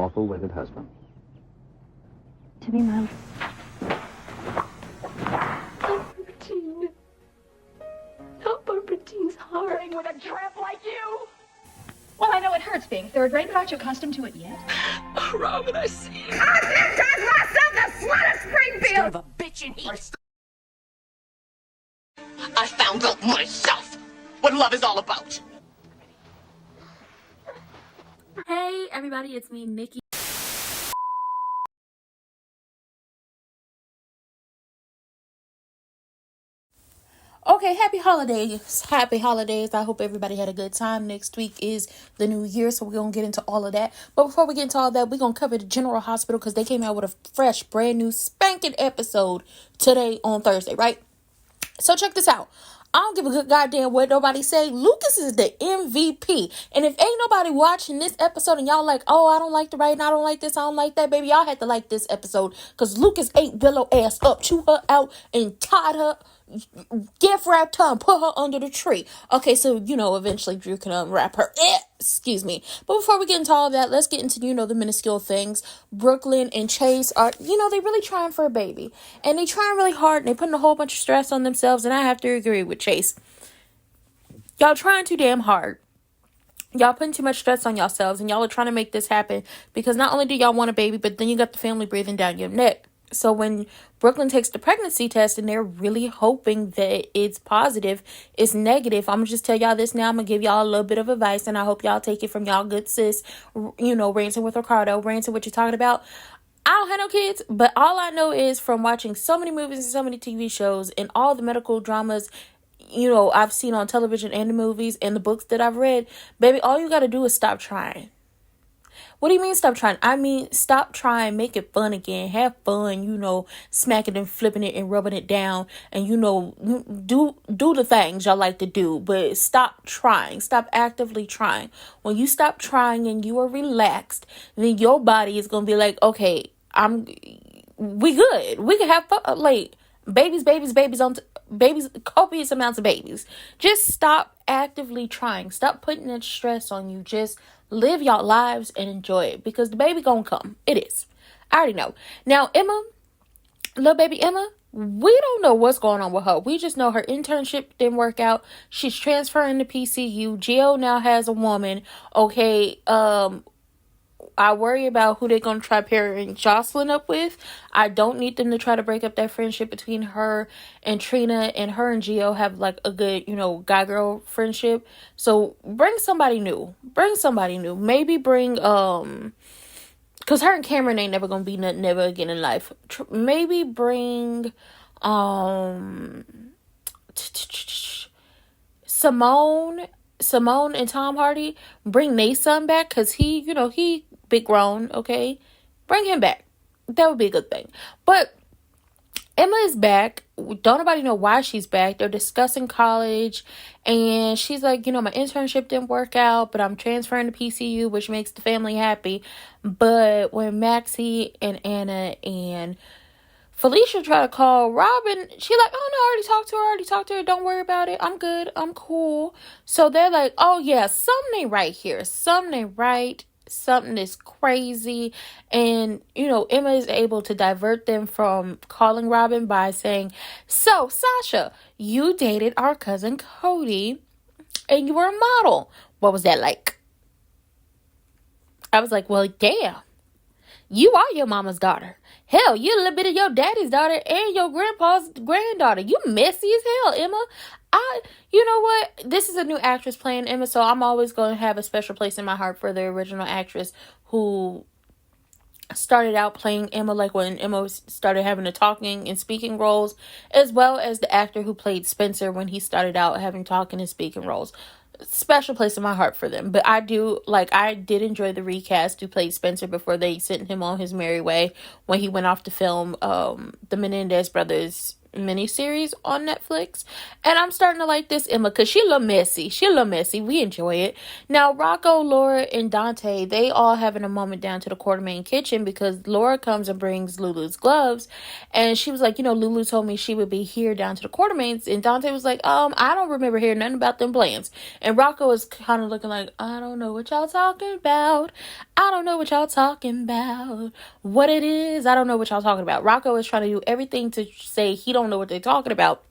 lawful wedded husband. To be my... Barbara not Barbara Jean's heart. With a tramp like you? Well, I know it hurts being third rate, but aren't you accustomed to it yet? Oh, Robin, I see. I myself the slut of Springfield! Son of a bitch in here. I found out myself what love is all about. Hey everybody, it's me, Nikki. Okay, happy holidays. Happy holidays. I hope everybody had a good time. Next week is the new year, so we're going to get into all of that. But before we get into all that, we're going to cover the General Hospital because they came out with a fresh, brand new, spanking episode today on Thursday, right? So check this out. I don't give a good goddamn what nobody say. Lucas is the MVP. And if ain't nobody watching this episode and y'all like, oh, I don't like the writing, I don't like this, I don't like that, baby, y'all had to like this episode. Because Lucas ate Willow ass up, chewed her out, and tied her, gift wrapped her, and put her under the tree. Okay, so, eventually Drew can unwrap her. Excuse me. But before we get into all of that, let's get into, the minuscule things. Brooklyn and Chase are, they really trying for a baby. And they trying really hard, and they putting a whole bunch of stress on themselves, and I have to agree with Chase. Y'all trying too damn hard. Y'all putting too much stress on yourselves, and y'all are trying to make this happen because not only do y'all want a baby, but then you got the family breathing down your neck. So when Brooklyn takes the pregnancy test and they're really hoping that it's positive, it's negative. I'm going to just tell y'all this now. I'm going to give y'all a little bit of advice, and I hope y'all take it from y'all good sis, Ranting with Ricardo, ranting what you're talking about. I don't have no kids, but all I know is from watching so many movies and so many TV shows and all the medical dramas, I've seen on television and the movies and the books that I've read, baby, all you got to do is stop trying. What do you mean stop trying? I mean, stop trying, make it fun again. Have fun, smacking and flipping it and rubbing it down. And, do the things y'all like to do. But stop trying. Stop actively trying. When you stop trying and you are relaxed, then your body is going to be like, okay, we good. We can have fun. Like, babies, copious amounts of babies. Just stop actively trying. Stop putting that stress on you. Just live your lives and enjoy it because the baby gonna come. It is. I already know. Now, Emma, little baby Emma, we don't know what's going on with her. We just know her internship didn't work out. She's transferring to PCU. Jill now has a woman. Okay, I worry about who they're going to try pairing Jocelyn up with. I don't need them to try to break up that friendship between her and Trina, and her and Gio have like a good, guy-girl friendship. So bring somebody new. Maybe bring, because her and Cameron ain't never going to be nothing ever again in life. Maybe bring, Simone and Tom Hardy. Bring Nate's son back because he big grown, okay? Bring him back. That would be a good thing. But Emma is back. Don't nobody know why she's back. They're discussing college. And she's like, my internship didn't work out, but I'm transferring to PCU, which makes the family happy. But when Maxie and Anna and Felicia try to call Robin, she like, oh no, I already talked to her. Don't worry about it. I'm good. I'm cool. So they're like, oh yeah, something ain't right here. Something ain't right. Something is crazy. And, Emma is able to divert them from calling Robin by saying, so, Sasha, you dated our cousin Cody and you were a model. What was that like? I was like, well, damn. You are your mama's daughter. Hell, you're a little bit of your daddy's daughter and your grandpa's granddaughter. You messy as hell, Emma. You know what? This is a new actress playing Emma, so I'm always going to have a special place in my heart for the original actress who started out playing Emma, like when Emma started having the talking and speaking roles, as well as the actor who played Spencer when he started out having talking and speaking roles. Special place in my heart for them. But I did enjoy the recast who played Spencer before they sent him on his merry way when he went off to film the Menendez brothers miniseries on Netflix, and I'm starting to like this Emma because she a little messy. We enjoy it. Now Rocco, Laura, and Dante, they all having a moment down to the Quartermain kitchen because Laura comes and brings Lulu's gloves, and she was like, Lulu told me she would be here down to the Quartermains, and Dante was like, I don't remember hearing nothing about them plans. And Rocco is kind of looking like, I don't know what y'all talking about. What it is, I don't know what y'all talking about. Rocco is trying to do everything to say he don't know what they're talking about,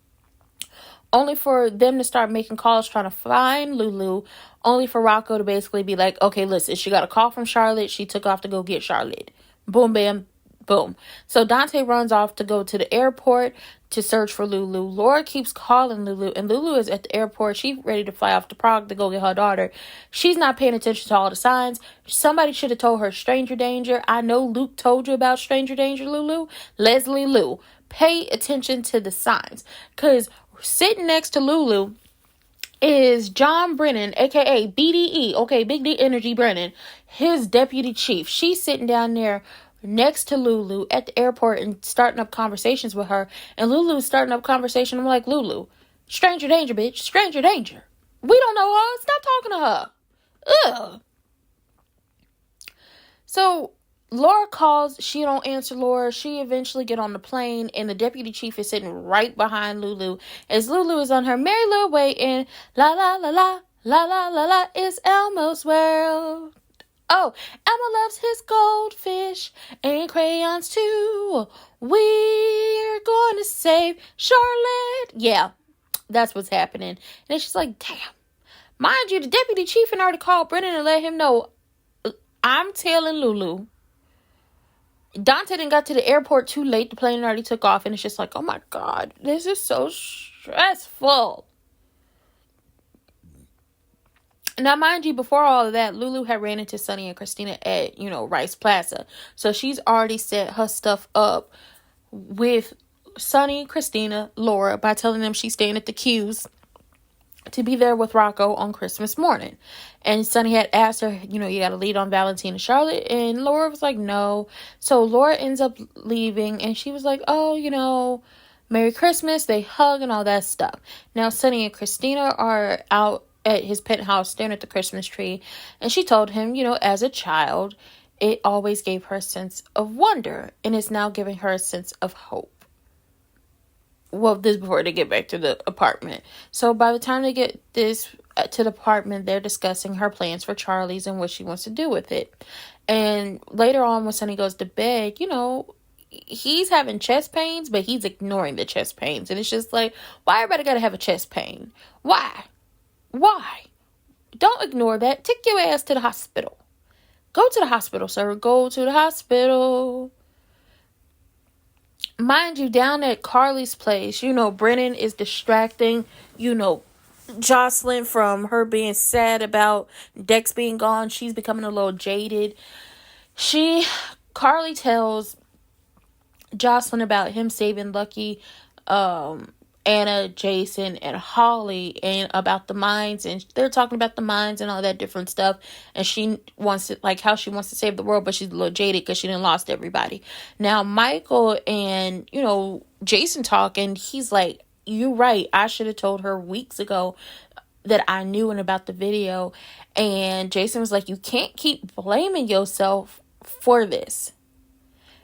only for them to start making calls trying to find Lulu, only for Rocco to basically be like, okay, listen, she got a call from Charlotte, she took off to go get Charlotte. Boom, bam, boom. So Dante runs off to go to the airport to search for Lulu. Laura keeps calling Lulu, and Lulu is at the airport. She's ready to fly off to Prague to go get her daughter. She's not paying attention to all the signs. Somebody should have told her stranger danger. I know Luke told you about stranger danger, Lulu. Leslie Lou, pay attention to the signs. Because sitting next to Lulu is John Brennan, aka BDE, okay, Big D Energy Brennan, his deputy chief. She's sitting down there next to Lulu at the airport and starting up conversations with her. And Lulu's starting up conversation. I'm like, Lulu, stranger danger, bitch. Stranger danger. We don't know her. Stop talking to her. Ugh. So Laura calls. She don't answer Laura. She eventually get on the plane, and the deputy chief is sitting right behind Lulu as Lulu is on her merry little way in la la la la la la la la is Elmo's world. Oh, Elmo loves his goldfish and crayons too. We're going to save Charlotte. Yeah, that's what's happening. And it's just like, damn. Mind you, the deputy chief had already called Brennan and let him know, I'm telling Lulu. Dante didn't got to the airport too late. The plane already took off. And it's just like, oh my God, this is so stressful. Now, mind you, before all of that, Lulu had ran into Sunny and Christina at, Rice Plaza. So she's already set her stuff up with Sunny, Christina, Laura by telling them she's staying at the Q's to be there with Rocco on Christmas morning. And Sunny had asked her, you got to lead on Valentine and Charlotte. And Laura was like, no. So Laura ends up leaving. And she was like, oh, Merry Christmas. They hug and all that stuff. Now, Sunny and Christina are out at his penthouse staring at the Christmas tree, and she told him, as a child, it always gave her a sense of wonder, and it's now giving her a sense of hope. Well, this before they get back to the apartment. So by the time they get this to the apartment, they're discussing her plans for Charlie's and what she wants to do with it. And later on, when Sunny goes to bed, he's having chest pains, but he's ignoring the chest pains, and it's just like, why everybody gotta have a chest pain? Why? Don't ignore that. Take your ass to the hospital. Go to the hospital, sir. Go to the hospital. Mind you, down at Carly's place, Brennan is distracting, Jocelyn from her being sad about Dex being gone. She's becoming a little jaded. Carly tells Jocelyn about him saving Lucky, Anna, Jason, and Holly, and about the mines, and they're talking about the mines and all that different stuff, and she wants to, how she wants to save the world, but she's a little jaded because she done lost everybody. Now, Michael and, Jason talk, and he's like, you're right, I should have told her weeks ago that I knew and about the video, and Jason was like, you can't keep blaming yourself for this.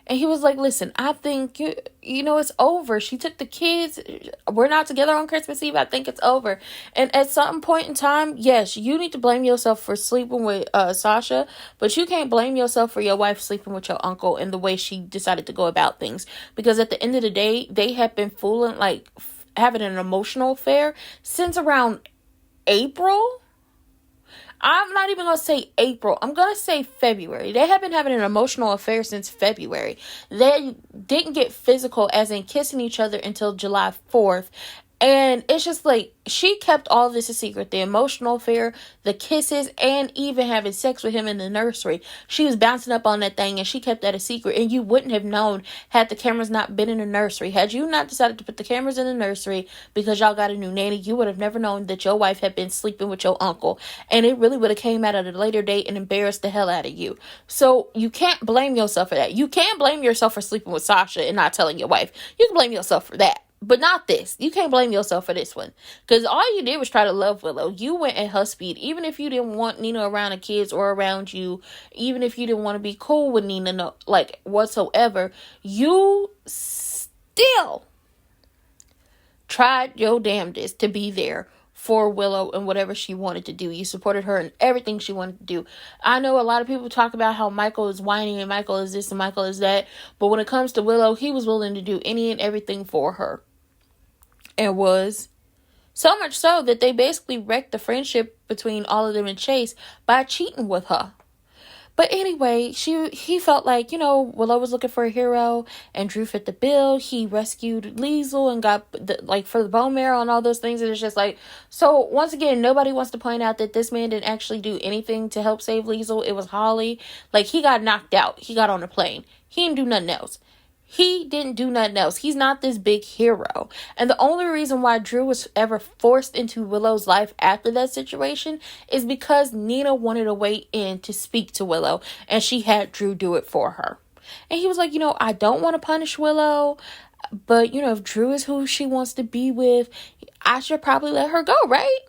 And he was like, listen, I think, it's over. She took the kids. We're not together on Christmas Eve. I think it's over. And at some point in time, yes, you need to blame yourself for sleeping with Sasha. But you can't blame yourself for your wife sleeping with your uncle and the way she decided to go about things. Because at the end of the day, they have been fooling, having an emotional affair since around April. I'm not even going to say April. I'm going to say February. They have been having an emotional affair since February. They didn't get physical, as in kissing each other, until July 4th. And it's just she kept all this a secret. The emotional affair, the kisses, and even having sex with him in the nursery. She was bouncing up on that thing, and she kept that a secret. And you wouldn't have known had the cameras not been in the nursery. Had you not decided to put the cameras in the nursery because y'all got a new nanny, you would have never known that your wife had been sleeping with your uncle. And it really would have came out at a later date and embarrassed the hell out of you. So you can't blame yourself for that. You can't blame yourself for sleeping with Sasha and not telling your wife. You can blame yourself for that. But not this. You can't blame yourself for this one. Because all you did was try to love Willow. You went at her speed. Even if you didn't want Nina around the kids or around you. Even if you didn't want to be cool with Nina, no, like, whatsoever. You still tried your damnedest to be there for Willow and whatever she wanted to do. You supported her in everything she wanted to do. I know a lot of people talk about how Michael is whining and Michael is this and Michael is that. But when it comes to Willow, he was willing to do any and everything for her. And was so much so that they basically wrecked the friendship between all of them and Chase by cheating with her. But anyway, he felt like, Willow was looking for a hero and Drew fit the bill. He rescued Liesel and got for the bone marrow and all those things. And it's just like, so once again, nobody wants to point out that this man didn't actually do anything to help save Liesel. It was Holly. Like, he got knocked out. He got on a plane. He didn't do nothing else. He didn't do nothing else. He's not this big hero. And the only reason why Drew was ever forced into Willow's life after that situation is because Nina wanted a way in to speak to Willow. And she had Drew do it for her. And he was like, I don't want to punish Willow. But, if Drew is who she wants to be with, I should probably let her go, right?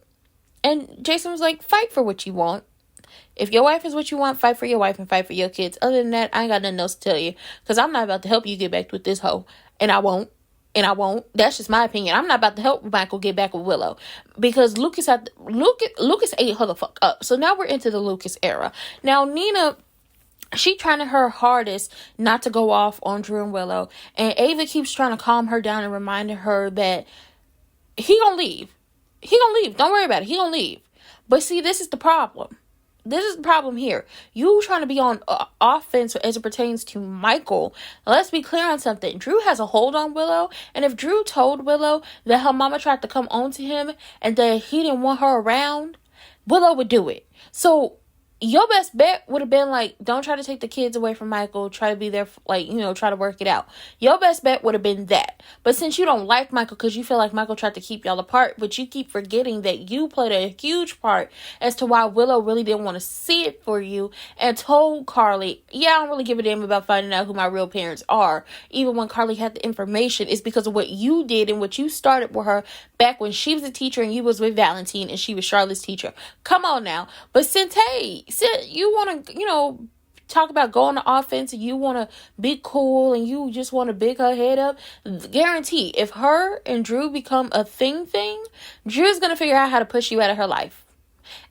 And Jason was like, fight for what you want. If your wife is what you want, fight for your wife and fight for your kids. Other than that, I ain't got nothing else to tell you. Because I'm not about to help you get back with this hoe. And I won't. That's just my opinion. I'm not about to help Michael get back with Willow. Because Lucas ate her the fuck up. So now we're into the Lucas era. Now, Nina, she trying her hardest not to go off on Drew and Willow. And Ava keeps trying to calm her down and reminding her that he gonna leave. Don't worry about it. He gonna leave. But see, this is the problem. This is the problem here. You trying to be on offense as it pertains to Michael. Let's be clear on something. Drew has a hold on Willow. And if Drew told Willow that her mama tried to come on to him and that he didn't want her around, Willow would do it. So your best bet would have been like, don't try to take the kids away from Michael. Try to be there, try to work it out. Your best bet would have been that. But since you don't like Michael because you feel like Michael tried to keep y'all apart, but you keep forgetting that you played a huge part as to why Willow really didn't want to see it for you and told Carly, I don't really give a damn about finding out who my real parents are. Even when Carly had the information, it's because of what you did and what you started with her back when she was a teacher and you was with Valentine and she was Charlotte's teacher. Come on now. But since you want to, talk about going to offense and you want to be cool and you just want to big her head up, guarantee if her and Drew become a thing, Drew's going to figure out how to push you out of her life.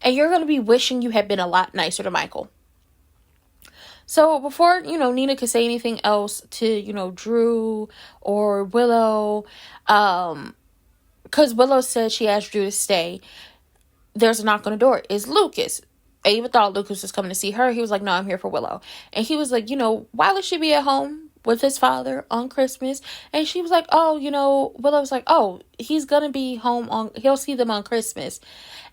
And you're going to be wishing you had been a lot nicer to Michael. So before, Nina could say anything else to, Drew or Willow, because Willow said she asked Drew to stay, there's a knock on the door. It's Lucas. Ava thought Lucas was coming to see her. He was like, no, I'm here for Willow. And he was like, Wiley should be at home with his father on Christmas. And she was like, oh, Willow was like, oh, he's going to be home he'll see them on Christmas.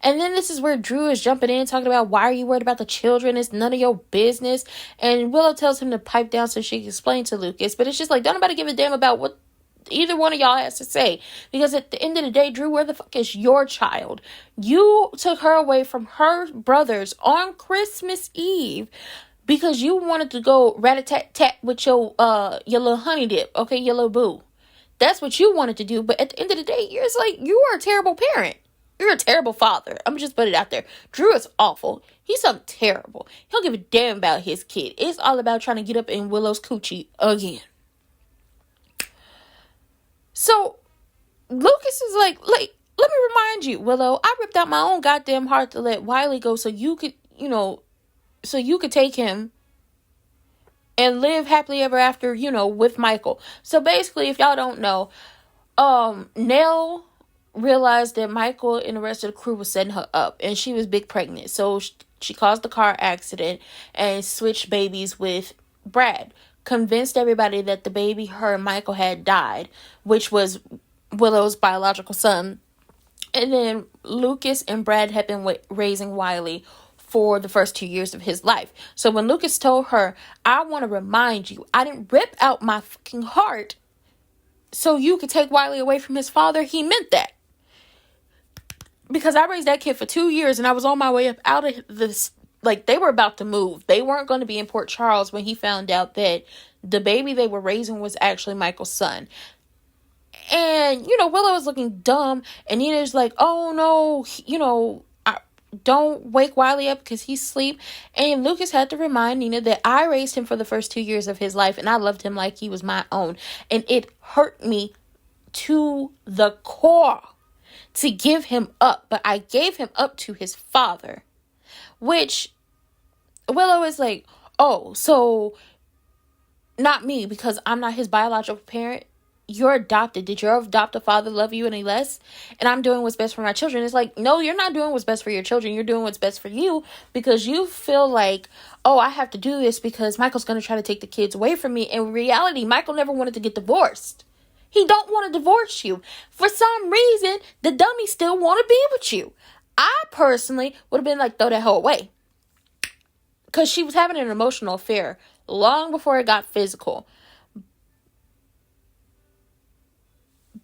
And then this is where Drew is jumping in, talking about, why are you worried about the children? It's none of your business. And Willow tells him to pipe down so she can explain to Lucas. But it's just like, don't nobody give a damn about what either one of y'all has to say, because at the end of the day, Drew, where the fuck is your child? You took her away from her brothers on Christmas Eve because you wanted to go rat-a-tat-tat with your little honey dip, okay, your little boo. That's what you wanted to do, but at the end of the day, it's like, you are a terrible parent. You're a terrible father. I'm just put it out there. Drew is awful. He's something terrible. He don't give a damn about his kid. It's all about trying to get up in Willow's coochie again. So, Lucas is like, let me remind you, Willow, I ripped out my own goddamn heart to let Wiley go so you could, so you could take him and live happily ever after, with Michael. So basically, if y'all don't know, Nell realized that Michael and the rest of the crew was setting her up and she was big pregnant. So she caused the car accident and switched babies with Brad. Convinced everybody that the baby her and Michael had died, which was Willow's biological son. And then Lucas and Brad had been raising Wiley for the first 2 years of his life. So when Lucas told her, I want to remind you, I didn't rip out my fucking heart so you could take Wiley away from his father, he meant that. Because I raised that kid for 2 years and I was on my way up out of this. Like, they were about to move. They weren't going to be in Port Charles when he found out that the baby they were raising was actually Michael's son. And, Willow is looking dumb. And Nina's like, oh, no, don't wake Wiley up because he's asleep. And Lucas had to remind Nina that I raised him for the first 2 years of his life. And I loved him like he was my own. And it hurt me to the core to give him up. But I gave him up to his father. Which Willow is like, oh, so not me because I'm not his biological parent. You're adopted. Did your adoptive father love you any less? And I'm doing what's best for my children. It's like, no, you're not doing what's best for your children. You're doing what's best for you because you feel like, oh, I have to do this because Michael's going to try to take the kids away from me. In reality, Michael never wanted to get divorced. He don't want to divorce you. For some reason, the dummy still want to be with you. I personally would have been like, throw that hoe away. Because she was having an emotional affair long before it got physical.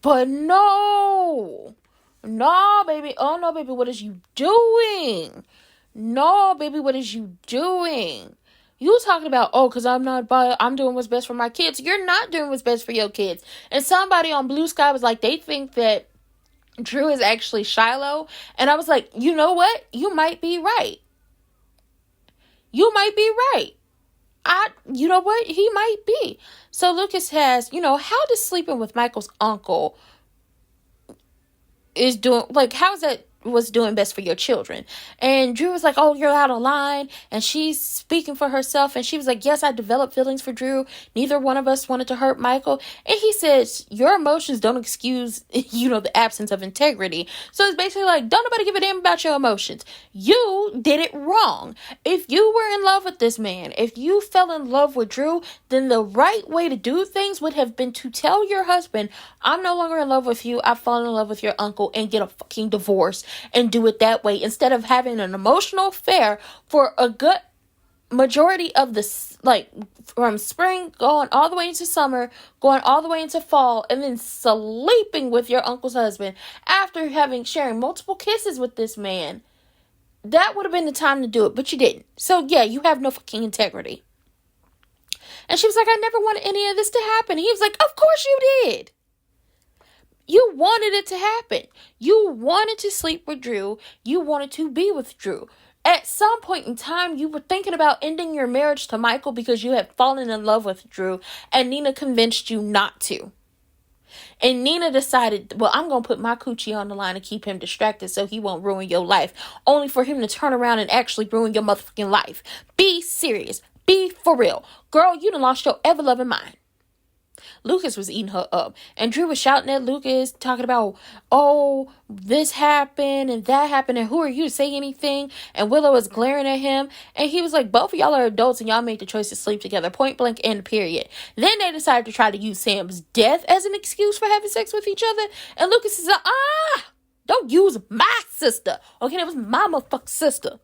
But no, baby. Oh, no, baby. What is you doing? No, baby. What is you doing? You talking about, oh, because I'm doing what's best for my kids. You're not doing what's best for your kids. And somebody on BlueSky was like, they think that Drew is actually Shiloh. And I was like, you know what? You might be right. You might be right. You know what? He might be. So Lucas has, how does sleeping with Michael's uncle is doing, like, how is that was doing best for your children? And Drew was like, oh, you're out of line. And she's speaking for herself. And she was like, yes, I developed feelings for Drew. Neither one of us wanted to hurt Michael. And he says, your emotions don't excuse, the absence of integrity. So it's basically like, don't nobody give a damn about your emotions. You did it wrong. If you were in love with this man, if you fell in love with Drew, then the right way to do things would have been to tell your husband, I'm no longer in love with you. I've fallen in love with your uncle, and get a fucking divorce. And do it that way instead of having an emotional affair for a good majority of this, like from spring going all the way into summer, going all the way into fall, and then sleeping with your uncle's husband after sharing multiple kisses with this man. That would have been the time to do it, but you didn't. So yeah, you have no fucking integrity. And she was like, I never wanted any of this to happen. He was like, of course you did. You wanted it to happen. You wanted to sleep with Drew. You wanted to be with Drew. At some point in time, you were thinking about ending your marriage to Michael because you had fallen in love with Drew, and Nina convinced you not to. And Nina decided, well, I'm going to put my coochie on the line and keep him distracted so he won't ruin your life, only for him to turn around and actually ruin your motherfucking life. Be serious. Be for real. Girl, you done lost your ever-loving mind. Lucas was eating her up. And Drew was shouting at Lucas, talking about, oh, this happened and that happened, and who are you to say anything? And Willow was glaring at him. And he was like, both of y'all are adults and y'all made the choice to sleep together. Point blank, end, period. Then they decided to try to use Sam's death as an excuse for having sex with each other. And Lucas is like, don't use my sister. Okay, that was my motherfucking sister.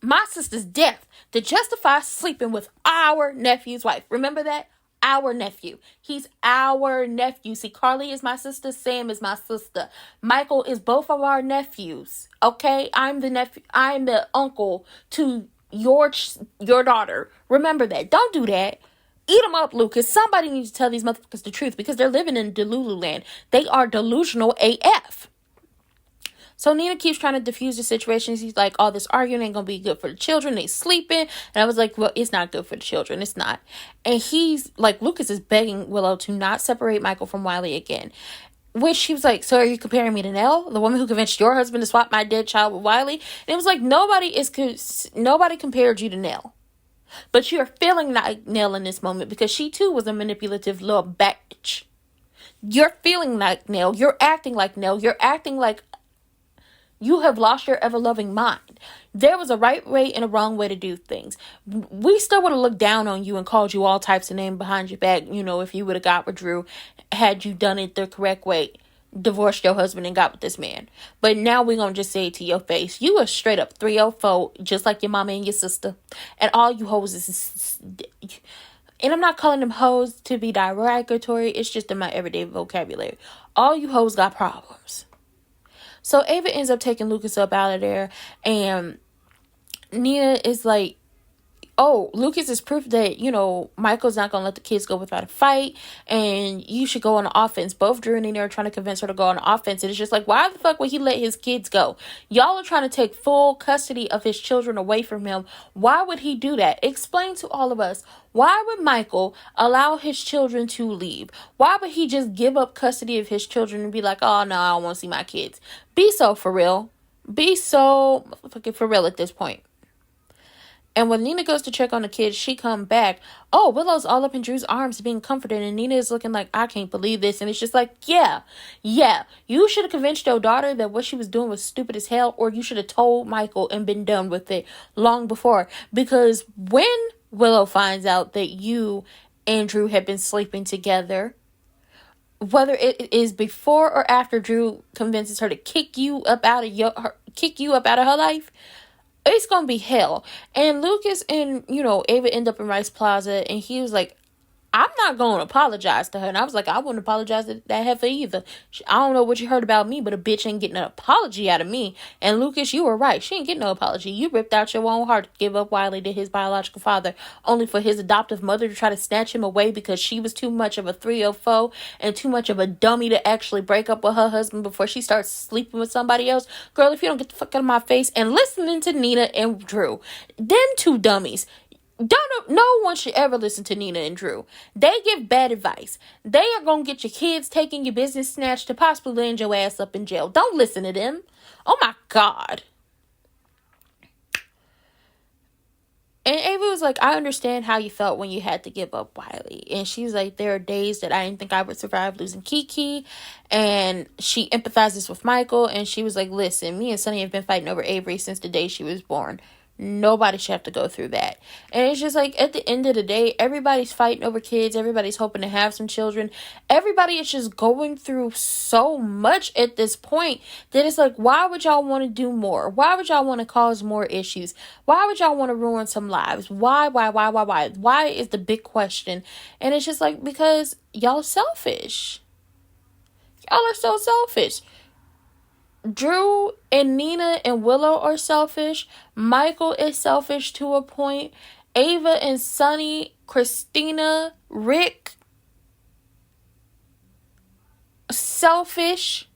My sister's death to justify sleeping with our nephew's wife. Remember that? Our nephew. He's our nephew. See, Carly is my sister. Sam is my sister. Michael is both of our nephews. Okay? I'm the nephew. I'm the uncle to your daughter. Remember that. Don't do that. Eat them up, Lucas. Somebody needs to tell these motherfuckers the truth because they're living in Delulu land. They are delusional AF. So Nina keeps trying to diffuse the situation. She's like, oh, this arguing ain't going to be good for the children. They sleeping. And I was like, well, it's not good for the children. It's not. And he's like, Lucas is begging Willow to not separate Michael from Wiley again. Which she was like, so are you comparing me to Nell, the woman who convinced your husband to swap my dead child with Wiley? And it was like, nobody compared you to Nell. But you're feeling like Nell in this moment because she too was a manipulative little bitch. You're feeling like Nell. You're acting like Nell. You're acting like you have lost your ever-loving mind. There was a right way and a wrong way to do things. We still would have looked down on you and called you all types of names behind your back, if you would have got with Drew, had you done it the correct way, divorced your husband and got with this man. But now we're going to just say it to your face. You are straight up 304, just like your mama and your sister. And all you hoes is... And I'm not calling them hoes to be derogatory. It's just in my everyday vocabulary. All you hoes got problems. So Ava ends up taking Lucas up out of there, and Nina is like, oh, Lucas is proof that, Michael's not going to let the kids go without a fight, and you should go on offense. Both Drew and Nina are trying to convince her to go on offense, and it's just like, why the fuck would he let his kids go? Y'all are trying to take full custody of his children away from him. Why would he do that? Explain to all of us. Why would Michael allow his children to leave? Why would he just give up custody of his children and be like, oh, no, I don't want to see my kids? Be so for real. Be so fucking for real at this point. And when Nina goes to check on the kids, she come back. Oh, Willow's all up in Drew's arms being comforted. And Nina is looking like, I can't believe this. And it's just like, yeah. You should have convinced your daughter that what she was doing was stupid as hell. Or you should have told Michael and been done with it long before. Because when Willow finds out that you and Drew have been sleeping together, whether it is before or after Drew convinces her to kick you up out of her life, it's gonna be hell. And Lucas and Ava end up in Rice Plaza, and he was like, I'm not going to apologize to her. And I was like, I wouldn't apologize to that heifer either. I don't know what you heard about me, but a bitch ain't getting an apology out of me. And Lucas, you were right. She ain't getting no apology. You ripped out your own heart to give up Wiley to his biological father, only for his adoptive mother to try to snatch him away because she was too much of a 304 and too much of a dummy to actually break up with her husband before she starts sleeping with somebody else. Girl, if you don't get the fuck out of my face and listening to Nina and Drew, them two dummies. No one should ever listen to Nina and Drew. They give bad advice. They are going to get your kids taken, your business snatched, to possibly land your ass up in jail. Don't listen to them. Oh my God. And Ava was like, I understand how you felt when you had to give up Wiley. And she was like, there are days that I didn't think I would survive losing Kiki. And she empathizes with Michael. And she was like, listen, me and Sonny have been fighting over Avery since the day she was born. Nobody should have to go through that. And it's just like, at the end of the day, everybody's fighting over kids. Everybody's hoping to have some children. Everybody is just going through so much at this point that it's like, why would y'all want to do more? Why would y'all want to cause more issues? Why would y'all want to ruin some lives? Why? Why is the big question. And it's just like, because y'all selfish. Y'all are so selfish. Drew and Nina and Willow are selfish. Michael is selfish to a point. Ava and Sonny, Christina, Rick, selfish.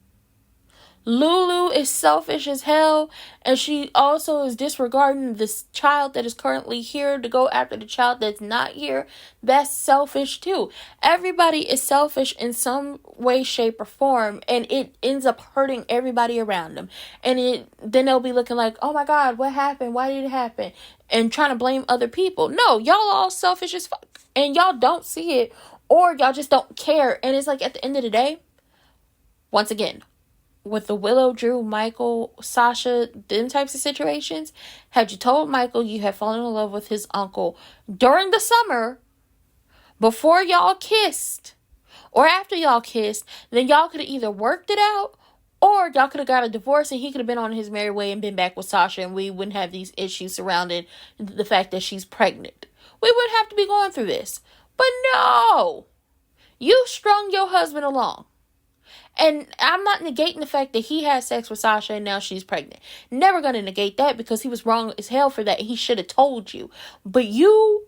Lulu is selfish as hell, and she also is disregarding this child that is currently here to go after the child that's not here. That's selfish too. Everybody is selfish in some way, shape, or form, and it ends up hurting everybody around them. And then they'll be looking like, oh my God, what happened? Why did it happen? And trying to blame other people. No, y'all all selfish as fuck, and y'all don't see it, or y'all just don't care. And it's like, at the end of the day, once again, with the Willow, Drew, Michael, Sasha, them types of situations, had you told Michael you had fallen in love with his uncle during the summer, before y'all kissed, or after y'all kissed, then y'all could have either worked it out, or y'all could have got a divorce and he could have been on his merry way and been back with Sasha, and we wouldn't have these issues surrounding the fact that she's pregnant. We wouldn't have to be going through this. But no! You strung your husband along. And I'm not negating the fact that he had sex with Sasha and now she's pregnant. Never going to negate that, because he was wrong as hell for that. He should have told you. But you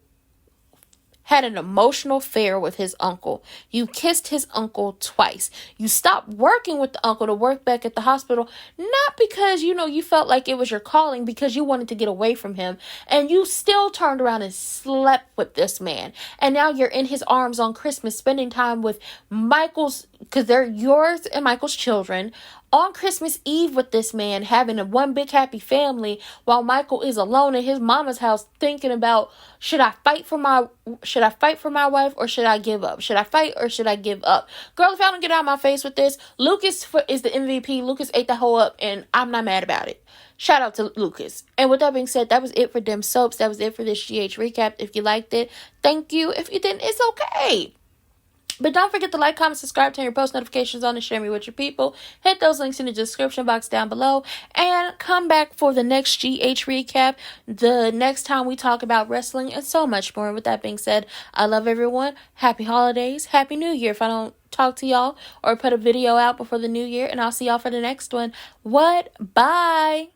had an emotional affair with his uncle. You kissed his uncle twice. You stopped working with the uncle to work back at the hospital, not because, you felt like it was your calling, because you wanted to get away from him. And you still turned around and slept with this man. And now you're in his arms on Christmas, spending time with Michael's, because they're yours and Michael's children, on Christmas Eve with this man, having a one big happy family, while Michael is alone in his mama's house thinking about, should I fight for my wife, or should I give up? Should I fight or should I give up? Girl, if I don't get out of my face with this, Lucas is the MVP. Lucas ate the whole up, and I'm not mad about it. Shout out to Lucas. And with that being said, that was it for Dem Soaps. That was it for this GH recap. If you liked it, thank you. If you didn't, it's okay. But don't forget to like, comment, subscribe, turn your post notifications on, and share me with your people. Hit those links in the description box down below. And come back for the next GH recap, the next time we talk about wrestling and so much more. With that being said, I love everyone. Happy holidays. Happy New Year if I don't talk to y'all or put a video out before the new year. And I'll see y'all for the next one. Bye.